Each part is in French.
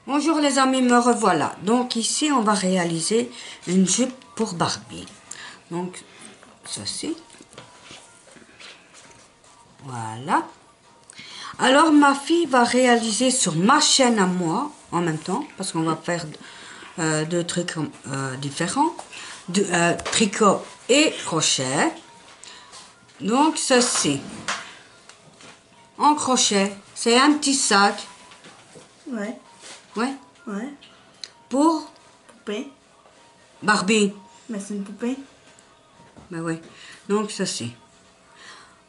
Bonjour les amis, me revoilà. Donc ici on va réaliser une jupe pour Barbie. Donc ceci. Voilà. Alors ma fille va réaliser sur ma chaîne à moi en même temps, parce qu'on va faire deux trucs différents, tricot et crochet. Donc ceci, en crochet, c'est un petit sac. Ouais. Ouais. Ouais. Pour Poupée. Barbie. Mais c'est une poupée. Ben oui. Donc ceci.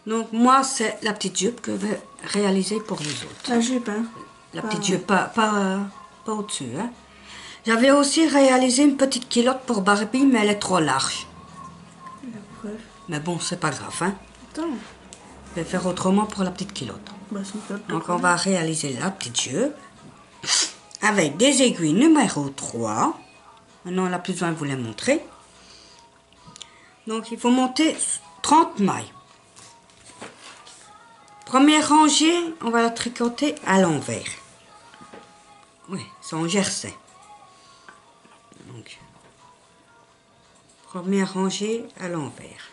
Donc moi c'est la petite jupe que je vais réaliser pour les autres. La jupe, hein. La petite jupe, pas au-dessus. Hein. J'avais aussi réalisé une petite culotte pour Barbie, mais elle est trop large. La preuve. Mais bon, c'est pas grave. Hein. Attends. Je vais faire autrement pour la petite culotte. Bah, c'est une culotte de Donc quoi? on va réaliser la petite jupe avec des aiguilles numéro 3. Maintenant, on n'a plus besoin de vous les montrer. Donc il faut monter 30 mailles. Première rangée, on va la tricoter à l'envers. Oui, c'est en jersey. Donc, première rangée à l'envers.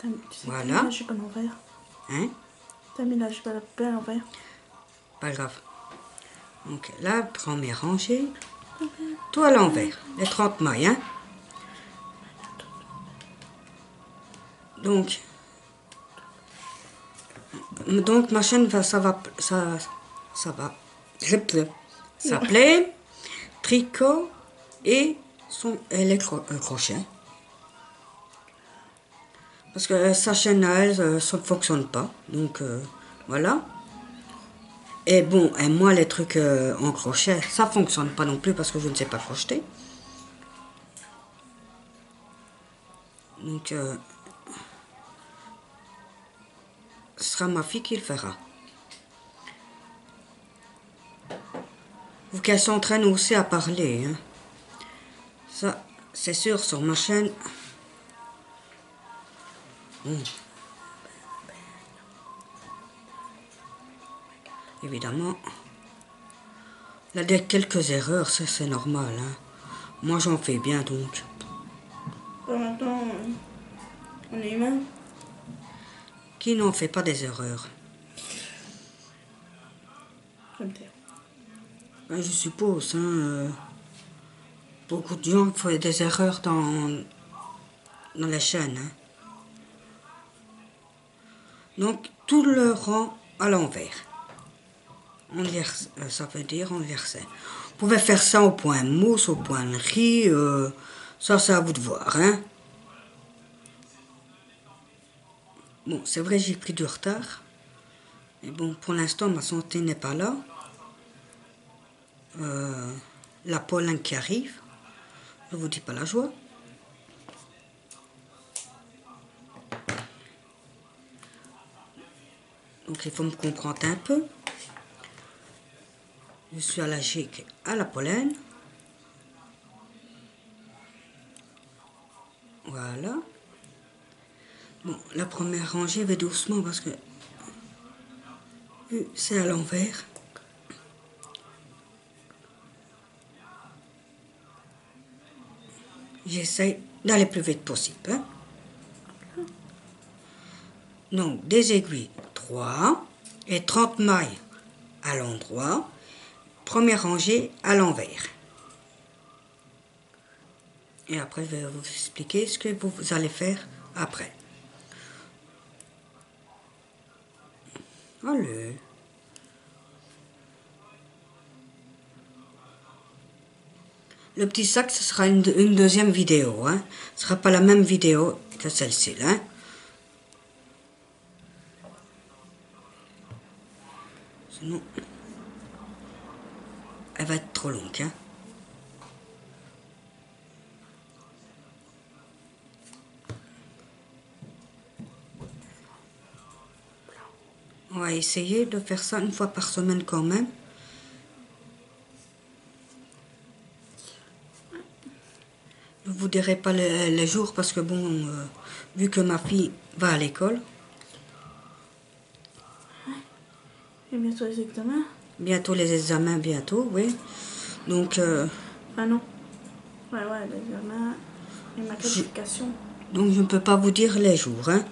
Tu sais, Voilà. t'as mis la jupe à l'envers. Hein? T'as mis la jupe à l'envers. Pas grave. Donc là, première rangée, tout à l'envers, les 30 mailles. Hein? Donc ma chaîne ça va s'appeler tricot et les crochets. Parce que sa chaîne à elle, ça ne fonctionne pas. Donc voilà. Et bon, et moi les trucs en crochet, ça fonctionne pas non plus parce que je ne sais pas crocheter. Donc ce sera ma fille qui le fera. Vous qu'elle s'entraîne aussi à parler. Hein. Ça, c'est sûr, sur ma chaîne. Évidemment, il y a quelques erreurs, ça c'est normal. Hein. Moi j'en fais bien donc. En même temps, on est humain. Qui n'en fait pas des erreurs? Comme t'es. Ben, je suppose, hein, beaucoup de gens font des erreurs dans les chaînes. Hein. Donc, tout le rang à l'envers. Ça veut dire en jersey. Vous pouvez faire ça au point mousse, au point riz, ça c'est à vous de voir. Hein. Bon, c'est vrai, j'ai pris du retard. Mais bon, pour l'instant, ma santé n'est pas là. La pollen qui arrive, je vous dis pas la joie. Donc il faut me comprendre un peu. Je suis allergique à la pollen. Voilà. Bon, la première rangée, je vais doucement parce que c'est à l'envers. J'essaie d'aller le plus vite possible. Hein. Donc, des aiguilles 3 et 30 mailles à l'endroit. Première rangée à l'envers. Et après, je vais vous expliquer ce que vous allez faire après. Allez. Le petit sac, ce sera une deuxième vidéo. Hein. Ce ne sera pas la même vidéo que celle-ci. Hein. Sinon, elle va être trop longue. Hein. On va essayer de faire ça une fois par semaine quand même. Je ne vous dirai pas les jours parce que bon, vu que ma fille va à l'école. Et bientôt les examens. Bientôt les examens, bientôt, oui. Donc, Ah non. Ouais, l'examen et ma qualification. donc je ne peux pas vous dire les jours, hein.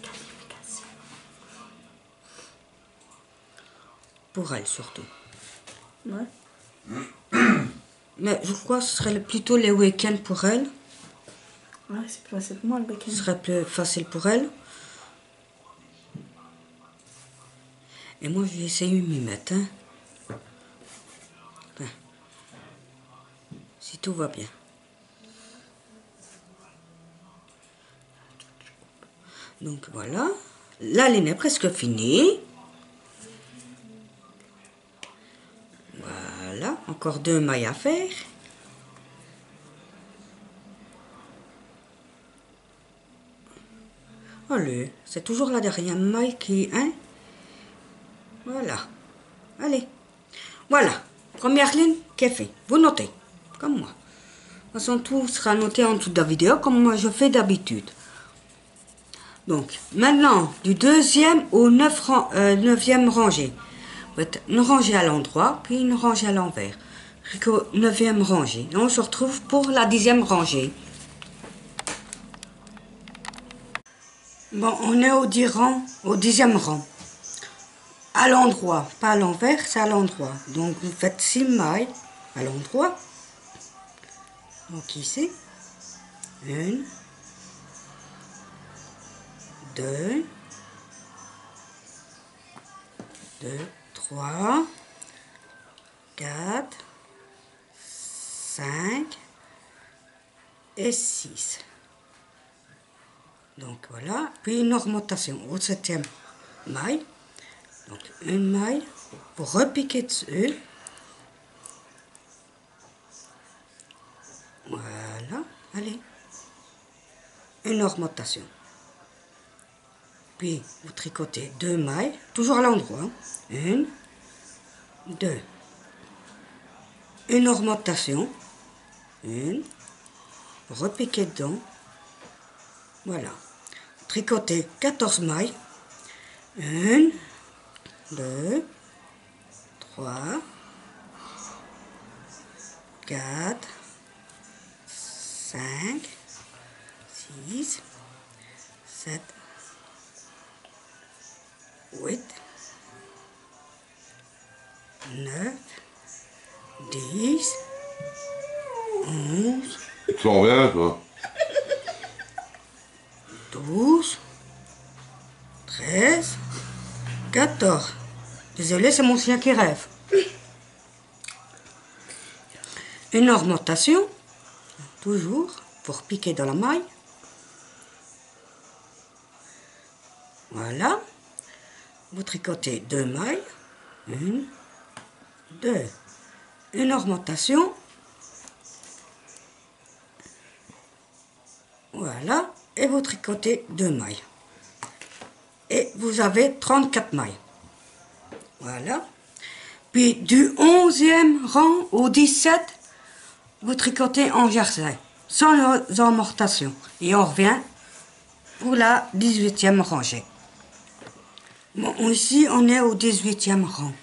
Qualification. Pour elle surtout. Ouais. Mais je crois que ce serait plutôt les week-ends pour elle. Ouais, c'est plus facile pour moi le week-end. Ce serait plus facile pour elle. Et moi, je vais essayer de m'y mettre, hein. Enfin, si tout va bien. Donc voilà. La laine est presque finie. Voilà. Encore 2 mailles à faire. Allez, c'est toujours la dernière maille qui... Hein? Voilà. Allez. Voilà. Première ligne qui est faite. Vous notez. Comme moi. De toute façon, tout sera noté en dessous de la vidéo, comme moi je fais d'habitude. Donc, maintenant, du 2e au 9e rangée. Vous faites une rangée à l'endroit, puis une rangée à l'envers. Jusqu'au 9e rangée. Et on se retrouve pour la 10e rangée. Bon, on est au 10e rang. À l'endroit, pas à l'envers, c'est à l'endroit. Donc, vous faites 6 mailles à l'endroit. Donc, ici. 1, 2, 3, 4, 5 et 6. Donc voilà, puis une augmentation au 7e maille. Donc une maille pour repiquer dessus. Voilà, allez. Une augmentation. Puis vous tricotez 2 mailles, toujours à l'endroit. 1, 2. Une augmentation. 1. Repiquer dedans. Voilà. Tricotez 14 mailles. 1, 2, 3, 4, 5, 6, 7, 8, 9, 10, 11, Tu t'en reviens, toi? 12, 13, 14. Désolé, c'est mon chien qui rêve. Une augmentation, toujours, pour piquer dans la maille. Voilà. Vous tricotez 2 mailles. 1, 2. Une augmentation. Voilà. Et vous tricotez 2 mailles. Et vous avez 34 mailles. Voilà. Puis du 11e rang au 17, vous tricotez en jersey, sans augmentation. Et on revient pour la 18e rangée. Bon, ici, on est au 18e rang.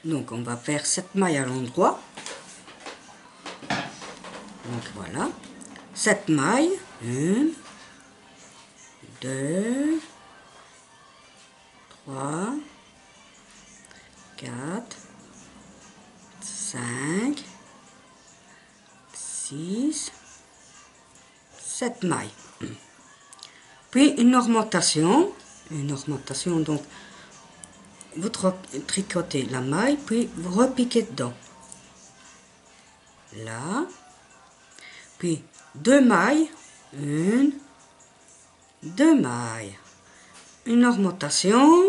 Donc, on va faire 7 mailles à l'endroit. Donc, voilà. 7 mailles. 1, 2, 3, 4, 5, 6, 7 mailles. Puis une augmentation. Une augmentation, donc vous tricotez la maille, puis vous repiquez dedans. Là. Puis 2 mailles. 1, 2 mailles. Une augmentation.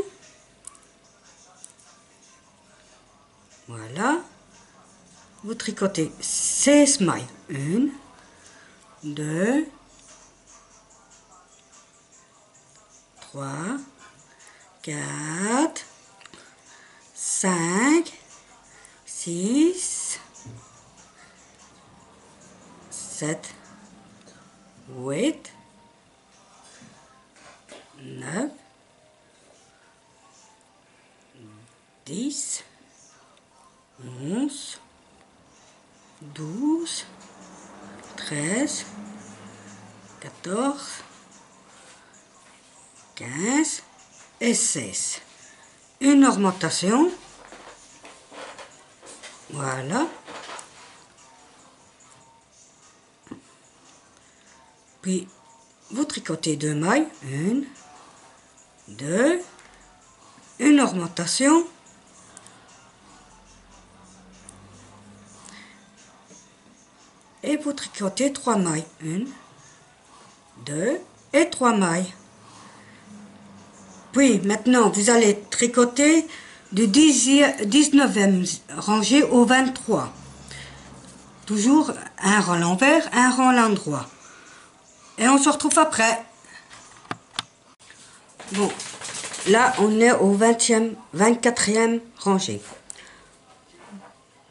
Voilà. Vous tricotez 16 mailles. 1, 2, 3, 4, 5, 6, 7, 8, 9, 10, 11, 12, 13, 14, 15 et 16. Une augmentation. Voilà. Puis, vous tricotez 2 mailles. 1, 2. Une augmentation. Et vous tricotez 3 mailles. 1, 2 et 3 mailles. Puis, maintenant, vous allez tricoter du 19e rangée au 23. Toujours un rang à l'envers, un rang à l'endroit. Et on se retrouve après. Bon, là, on est au 24e rangée.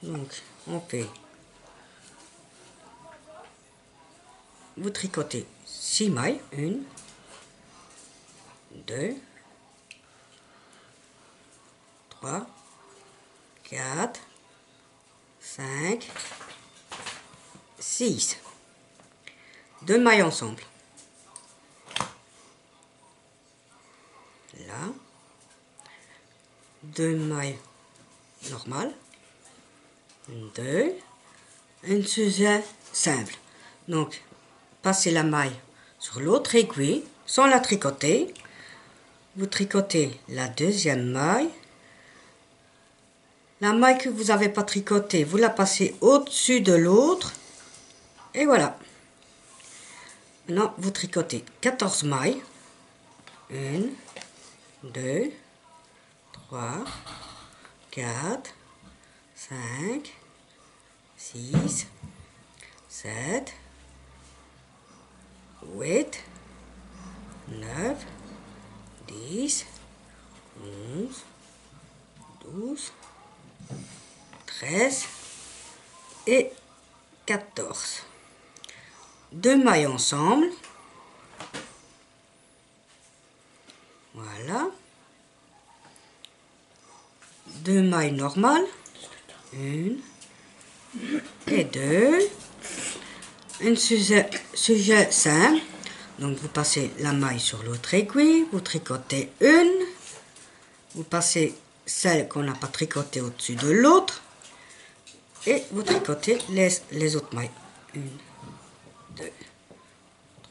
Donc, on fait... Vous tricotez 6 mailles. 1, 2, 3, 4, 5, 6. 2 mailles ensemble. Là. 2 mailles normales. 2. Une sujet simple. Donc, passez la maille sur l'autre aiguille sans la tricoter. Vous tricotez la deuxième maille. La maille que vous n'avez pas tricotée, vous la passez au-dessus de l'autre. Et voilà. Maintenant, vous tricotez 14 mailles. 1, 2, 3, 4, 5, 6, 7, 8, 9, 10, 11, 12, 13 et 14. 2 mailles ensemble. Voilà. 2 mailles normales. 1 et 2. Un sujet simple. Donc vous passez la maille sur l'autre aiguille, vous tricotez une, vous passez celle qu'on n'a pas tricotée au-dessus de l'autre et vous tricotez les autres mailles. 1, 2,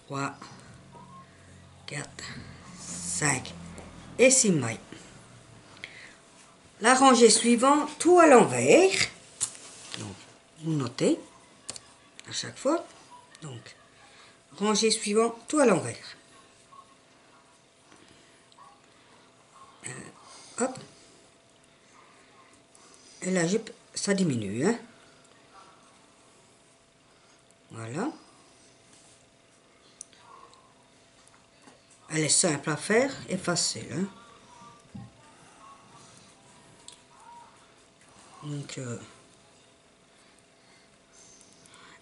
3, 4, 5 et 6 mailles. La rangée suivante, tout à l'envers. Donc, vous notez à chaque fois. Donc, rangée suivante, tout à l'envers. Hop. Et la jupe, ça diminue. Hein. Voilà. Elle est simple à faire et facile. Hein. Donc,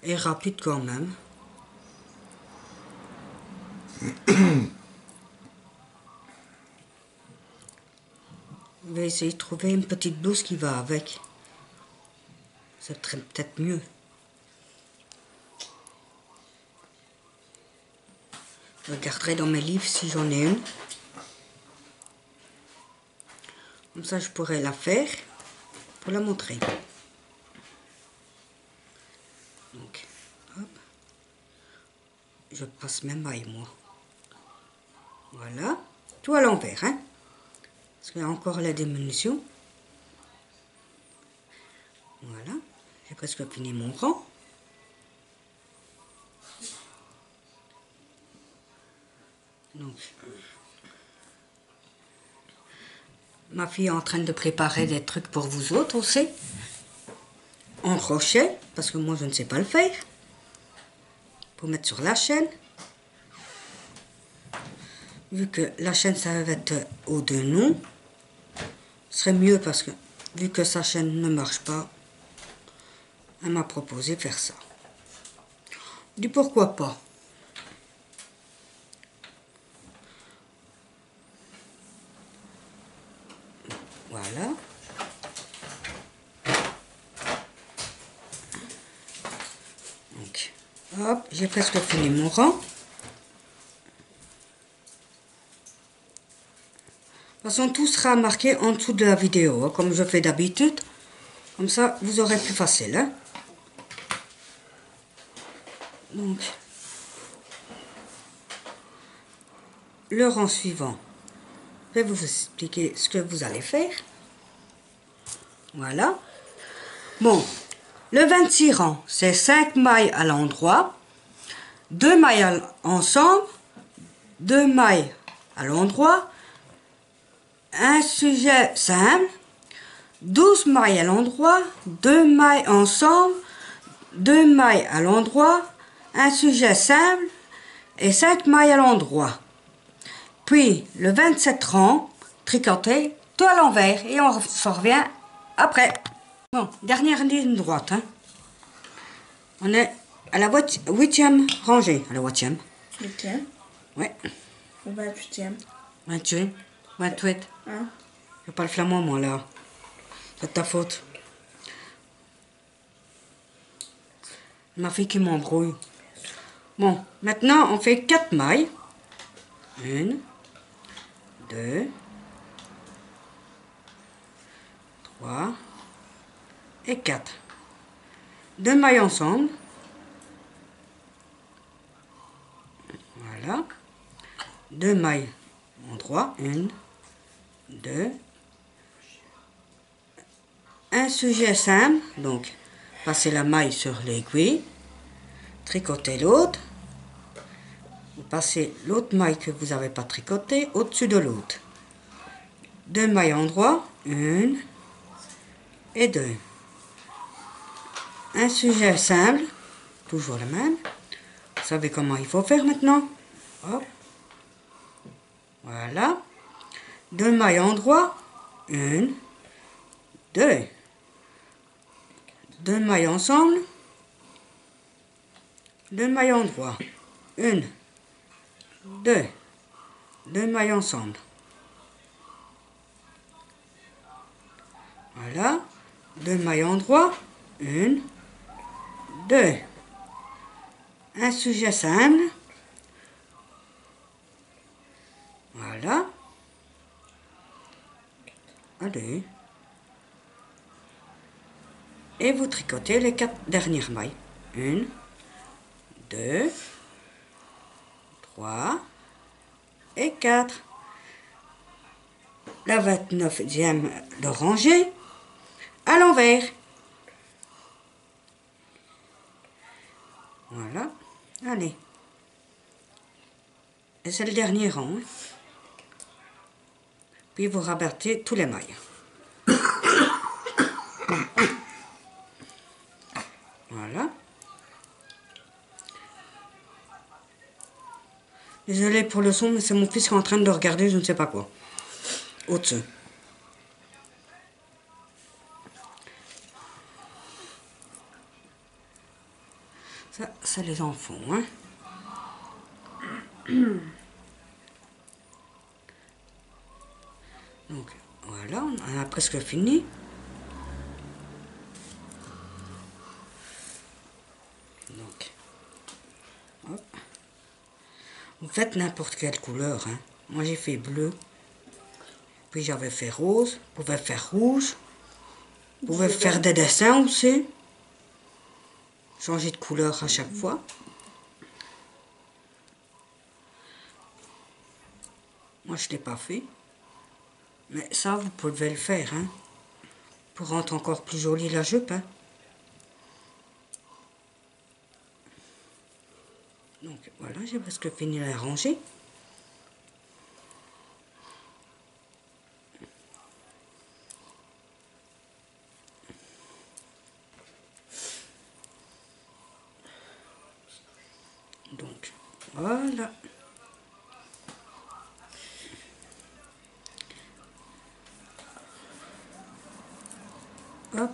et rapide quand même. Je vais essayer de trouver une petite blouse qui va avec. C'est peut-être mieux. Je regarderai dans mes livres si j'en ai une. Comme ça, je pourrais la faire pour la montrer. Donc, hop. Je passe mes mailles, moi. Voilà. Tout à l'envers, hein. Parce qu'il y a encore la diminution. Voilà. J'ai presque fini mon rang. Donc, ma fille est en train de préparer des trucs pour vous autres aussi. En crochet, parce que moi je ne sais pas le faire. Pour mettre sur la chaîne. Vu que la chaîne ça va être au de nous, ce serait mieux parce que vu que sa chaîne ne marche pas, elle m'a proposé de faire ça. Du pourquoi pas. Voilà. Hop, j'ai presque fini mon rang. De toute façon, tout sera marqué en dessous de la vidéo, hein, comme je fais d'habitude. Comme ça, vous aurez plus facile. Hein. Donc, le rang suivant, je vais vous expliquer ce que vous allez faire. Voilà. Bon, le 26 rang, c'est 5 mailles à l'endroit, 2 mailles ensemble, 2 mailles à l'endroit, un sujet simple, 12 mailles à l'endroit, 2 mailles ensemble, 2 mailles à l'endroit, un sujet simple et 5 mailles à l'endroit. Puis le 27 rang, tricoté, tout à l'envers et on s'en revient après. Bon, dernière ligne droite. Hein. On est à la 8e rangée, à la 8e. 8e. Ouais. Ou 28e. 28. 28. Hein? J'ai pas le flamand, moi, là. C'est de ta faute. Ma fille qui m'embrouille. Bon, maintenant, on fait 4 mailles. 1, 2, 3 et 4. 2 mailles ensemble. Voilà. 2 mailles en droit. 1, 2. Un sujet simple. Donc, passez la maille sur l'aiguille. Tricotez l'autre. Vous passez l'autre maille que vous n'avez pas tricotée au-dessus de l'autre. 2 mailles en droit. 1 et 2. Un sujet simple. Toujours le même. Vous savez comment il faut faire maintenant. Hop. Voilà. 2 mailles en droit. 1, 2. 2 mailles ensemble. 2 mailles en droit. 1, 2. 2 mailles ensemble. Voilà. 2 mailles en droit. 1, 2. Un sujet simple. Voilà. Allez. Et vous tricotez les 4 dernières mailles. 1, 2, 3 et 4. La 29e de rangée à l'envers. Voilà. Allez. Et c'est le dernier rang. Hein. Puis vous rabattez tous les mailles. Voilà. Désolé pour le son, mais c'est mon fils qui est en train de regarder je ne sais pas quoi. Au-dessus. Ça, c'est les enfants, hein. Donc, voilà, on a presque fini. Donc, hop. Vous faites n'importe quelle couleur, hein. Moi, j'ai fait bleu. Puis, j'avais fait rose. Vous pouvez faire rouge. Vous pouvez faire des dessins aussi. Changer de couleur à chaque fois. Moi, je ne l'ai pas fait. Mais ça, vous pouvez le faire, hein. Pour rendre encore plus jolie la jupe, hein. Donc, voilà, j'ai presque fini la rangée. Donc, voilà. Hop.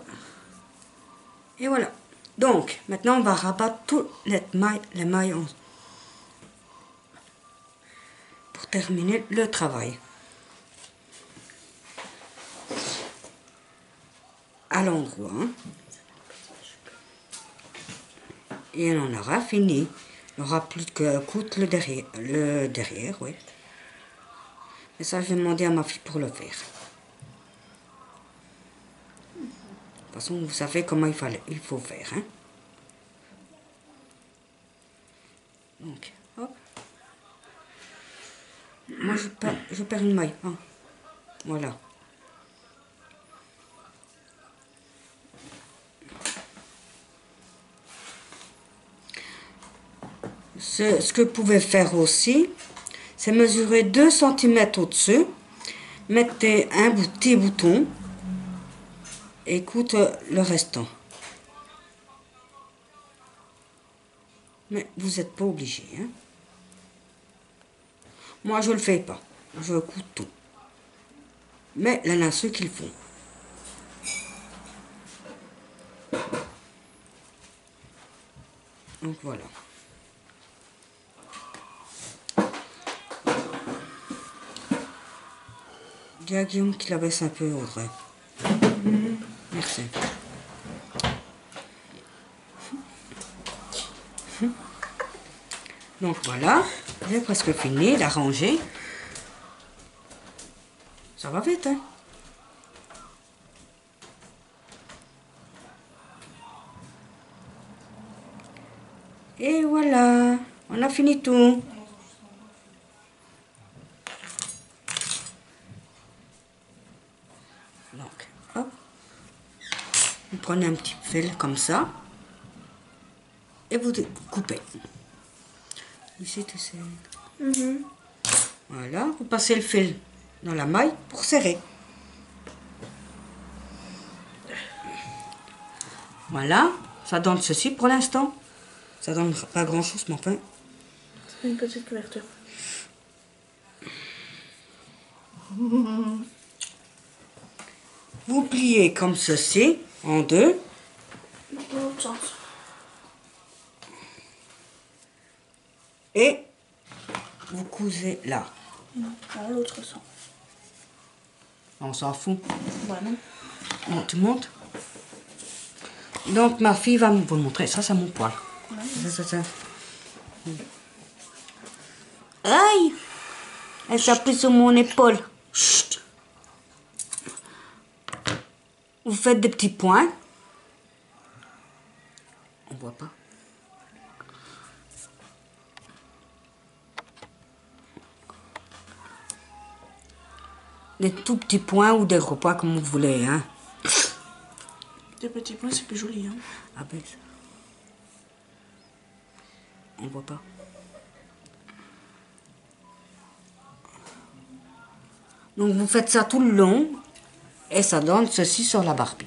Et voilà. Donc, maintenant, on va rabattre toutes les mailles pour terminer le travail. À l'endroit. Hein. Et on en aura fini. Il n'y aura plus que coudre le derrière, oui. Mais ça, je vais demander à ma fille pour le faire. De toute façon, vous savez comment il faut faire, hein. Donc, hop. Moi, je perds une maille. Hein. Voilà. Ce que vous pouvez faire aussi, c'est mesurer 2 cm au-dessus. Mettez un petit bouton et coudre le restant. Mais vous n'êtes pas obligé. Hein. Moi, je ne le fais pas. Je couds tout. Mais il y en a ceux qui le font. Donc voilà. Dis à Guillaume qu'il abaisse un peu, Audrey. Merci. Donc voilà, j'ai presque fini d'arranger. Ça va vite, hein? Et voilà, on a fini tout. Donc, hop. Vous prenez un petit fil comme ça. Et vous coupez. Ici, tu sais. Voilà, vous passez le fil dans la maille pour serrer. Voilà, ça donne ceci pour l'instant. Ça donne pas grand chose, mais enfin. C'est une petite couverture. Vous pliez comme ceci, en deux. Dans l'autre sens. Et vous cousez là. Dans l'autre sens. On s'en fout. Voilà. Bon, tu montes. Donc ma fille va vous montrer. Ça, c'est mon poil. Ouais. Ça. Aïe! Elle s'appuie sur mon épaule. Chut. Vous faites des petits points. On voit pas. Des tout petits points ou des gros points comme vous voulez, hein. Des petits points, c'est plus joli, hein. Ah ben, on voit pas. Donc vous faites ça tout le long et ça donne ceci sur la Barbie.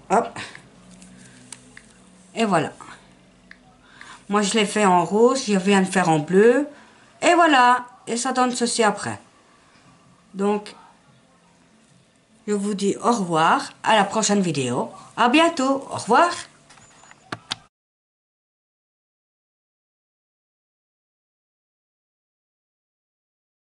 Hop. Et voilà. Moi je l'ai fait en rose, je viens de faire en bleu. Et voilà. Et ça donne ceci après. Donc, je vous dis au revoir, à la prochaine vidéo. À bientôt. Au revoir.